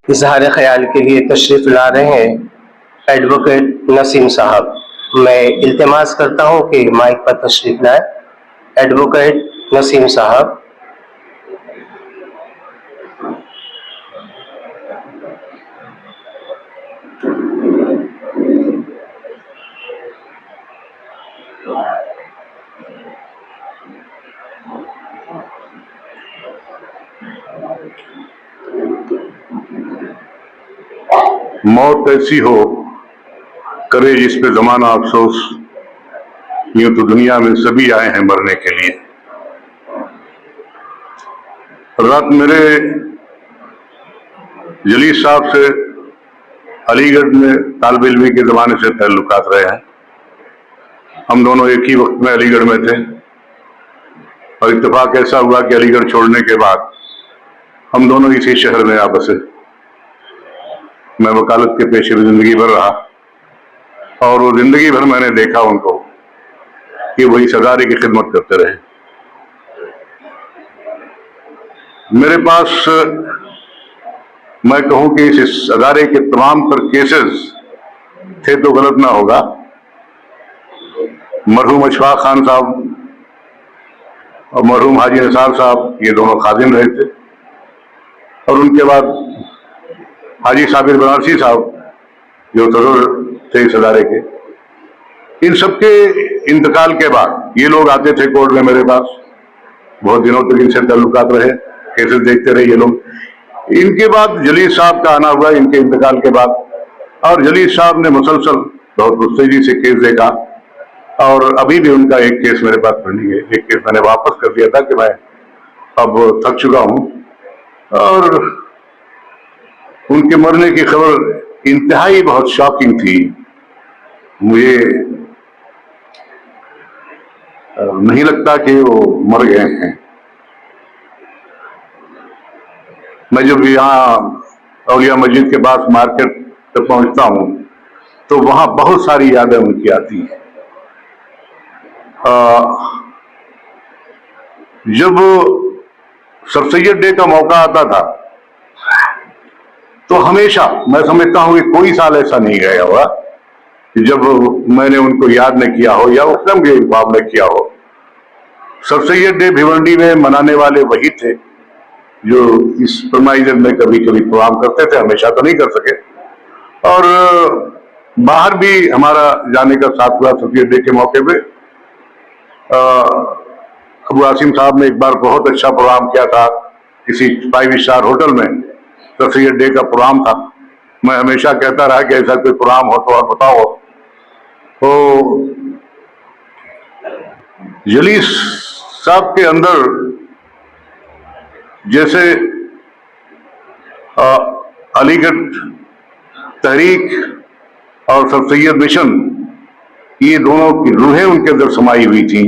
इजहार ख्याल के लिए तशरीफ ला रहे हैं एडवोकेट नसीम साहब। मैं इल्तिमास करता हूं कि माइक पर तशरीफ लाए एडवोकेट नसीम साहब। मौत ऐसी हो करे जिस पे जमाना अफसोस, यूं तो दुनिया में सभी आए हैं मरने के लिए। रात मेरे जलील साहब से अलीगढ़ में तालिब इल्मी के जमाने से ताल्लुकात रहे हैं। हम दोनों एक ही वक्त में अलीगढ़ में थे और इत्तेफाक ऐसा हुआ कि अलीगढ़ छोड़ने के बाद हम दोनों इसी शहर में आ बसे। मैं वकालत के पेशे में जिंदगी भर रहा और वो जिंदगी भर मैंने देखा उनको कि वही सदारे की खिदमत करते रहे। मेरे पास मैं कहूं कि इस अदारे के तमाम तर केसेस थे तो गलत ना होगा। मरहूम अशफाक खान साहब और मरहूम हाजी निसार साहब ये दोनों खादिम रहे थे और उनके बाद हाजी साबिर बनारसी साहब जो सदर थे इस अदारे के। इन सबके इंतकाल के बाद ये लोग आते थे कोर्ट में मेरे पास, बहुत दिनों तक इनसे ताल्लुकात रहे, केसेस देखते रहे ये लोग। इनके बाद जलील साहब का आना हुआ इनके इंतकाल के बाद और जलील साहब ने मुसलसल बहुत मुस्तैदी से केस देखा और अभी भी उनका एक केस मेरे पास पेंडिंग है। एक केस मैंने वापस कर दिया था कि मैं अब थक चुका हूं। और उनके मरने की खबर इंतहाई बहुत शॉकिंग थी। मुझे नहीं लगता कि वो मर गए हैं। मैं जब यहाँ औलिया मस्जिद के पास मार्केट पे पहुंचता हूं तो वहां बहुत सारी यादें उनकी आती हैं। जब सर सैयद डे का मौका आता था तो हमेशा मैं समझता हूं कि कोई साल ऐसा नहीं गया होगा कि जब मैंने उनको याद न किया हो या उसम के इंतजाम न किया हो। सर सैयद डे भिवंडी में मनाने वाले वही थे जो इस फरमाइजर में कभी कभी प्रोग्राम करते थे, हमेशा तो नहीं कर सके। और बाहर भी हमारा जाने का साथ हुआ सर सैयद डे के मौके पे। अबू आसिम साहब ने एक बार बहुत अच्छा प्रोग्राम किया था किसी 5 स्टार होटल में, सर सैयद डे का प्रोग्राम था। मैं हमेशा कहता रहा कि ऐसा कोई प्रोग्राम हो तो आप बताओ। तो जलील साहब के अंदर जैसे अलीगढ़ तहरीक और सर सैयद मिशन ये दोनों की रूहें उनके अंदर समाई हुई थी।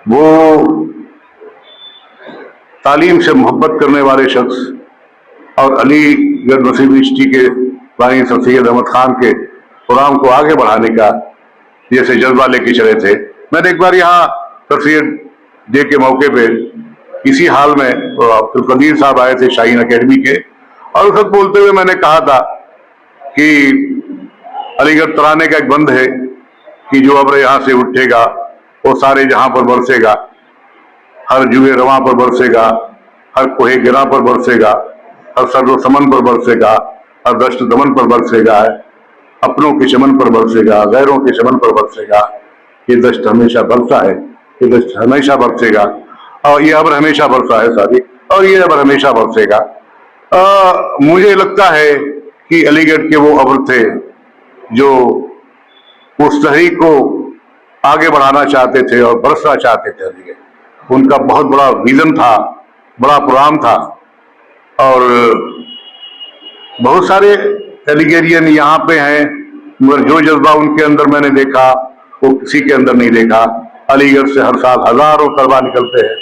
वो तालीम से मोहब्बत करने वाले शख्स और अलीगढ़ नसीब यूनिवर्सिटी के बानी सर सैयद अहमद खान के प्रोग्राम को आगे बढ़ाने का जैसे जज्बा लेके चले थे। मैंने एक बार यहाँ सर सैयद डे के मौके पे इसी हाल में अब्दुल कदीर साहब आए थे शाहीन अकेडमी के और उस वक्त बोलते हुए मैंने कहा था कि अलीगढ़ तराने का एक बंद है कि जो अब्र यहाँ से उठेगा वो सारे जहां पर बरसेगा, हर जुए रवां पर बरसेगा, हर कोहे गिरा पर बरसेगा, हर सर्व समन पर बरसेगा, हर दश्त दमन पर बरसेगा, अपनों के चमन पर बरसेगा, गैरों के चमन पर बरसेगा। ये दश्त हमेशा बरसा है, ये दश्त हमेशा बरसेगा और ये अब्र हमेशा बरसा है सारी और ये अब्र हमेशा बरसेगा। मुझे लगता है कि अलीगढ़ के वो अब्र थे जो उस तहरीक को आगे बढ़ाना चाहते थे और बरसना चाहते थे। अलीगढ़ उनका बहुत बड़ा विजन था, बड़ा प्रोग्राम था और बहुत सारे एलिगेरियन यहाँ पे हैं मगर जो जज्बा उनके अंदर मैंने देखा वो किसी के अंदर नहीं देखा। अलीगढ़ से हर साल हजारों तलबा निकलते हैं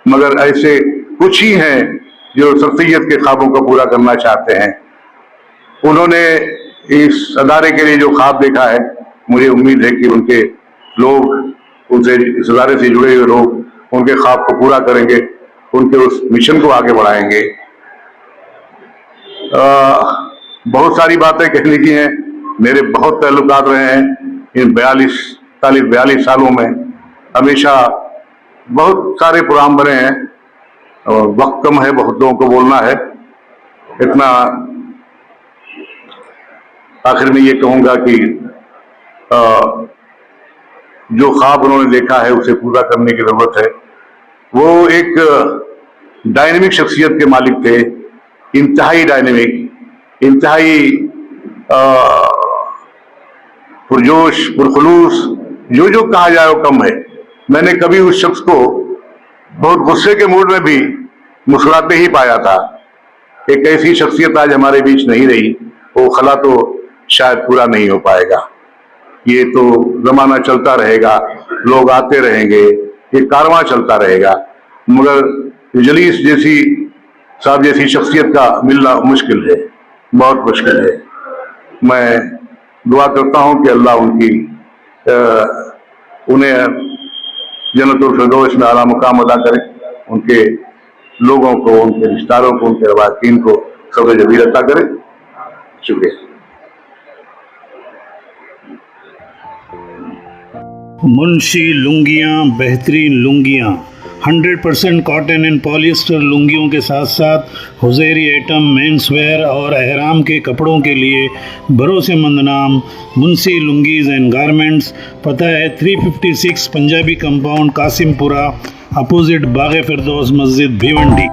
मगर ऐसे कुछ ही हैं जो सर सैयद के ख्वाबों को पूरा करना चाहते हैं। उन्होंने इस अदारे के लिए जो ख्वाब देखा है, मुझे उम्मीद है कि उनके लोग, उनसे इस अदारे से जुड़े हुए लोग उनके ख्वाब को पूरा करेंगे, उनके उस मिशन को आगे बढ़ाएंगे। बहुत सारी बातें कहने की हैं। मेरे बहुत ताल्लुकात रहे हैं इन 42 सालों में। हमेशा बहुत सारे प्रोग्राम बने हैं और वक्त कम है, बहुत लोगों को बोलना है। इतना आखिर में ये कहूंगा कि जो ख्वाब उन्होंने देखा है उसे पूरा करने की जरूरत है। वो एक डायनेमिक शख्सियत के मालिक थे, इंतहाई डायनेमिक, इंतहाई पुरजोश, पुरखलूस, जो कहा जाए वो कम है। मैंने कभी उस शख्स को बहुत गुस्से के मूड में भी मुस्कुराते ही पाया था। एक ऐसी शख्सियत आज हमारे बीच नहीं रही, वो खला तो शायद पूरा नहीं हो पाएगा। ये तो जमाना चलता रहेगा, लोग आते रहेंगे, ये कारवां चलता रहेगा, मगर जलीस जैसी साहब जैसी शख्सियत का मिलना मुश्किल है, बहुत मुश्किल है। मैं दुआ करता हूं कि अल्लाह उन्हें जन्नतुल फिरदौस में आला मुकाम अदा करे, उनके लोगों को, उनके रिश्तेदारों को, उनके रवाकीन को सब्र जमील अता करे। शुक्रिया। मुंशी लुंगियाँ, बेहतरीन लुंगियाँ, 100% कॉटन एंड पॉलिएस्टर लुंगियों के साथ साथ हुज़ैरी आइटम, मेंसवेयर और एहराम के कपड़ों के लिए भरोसेमंद नाम मुंशी लुंगीज़ एंड गारमेंट्स। पता है 356 पंजाबी कंपाउंड, कासिमपुरा, अपोजिट बाग फिरदौस मस्जिद, भिवंडी।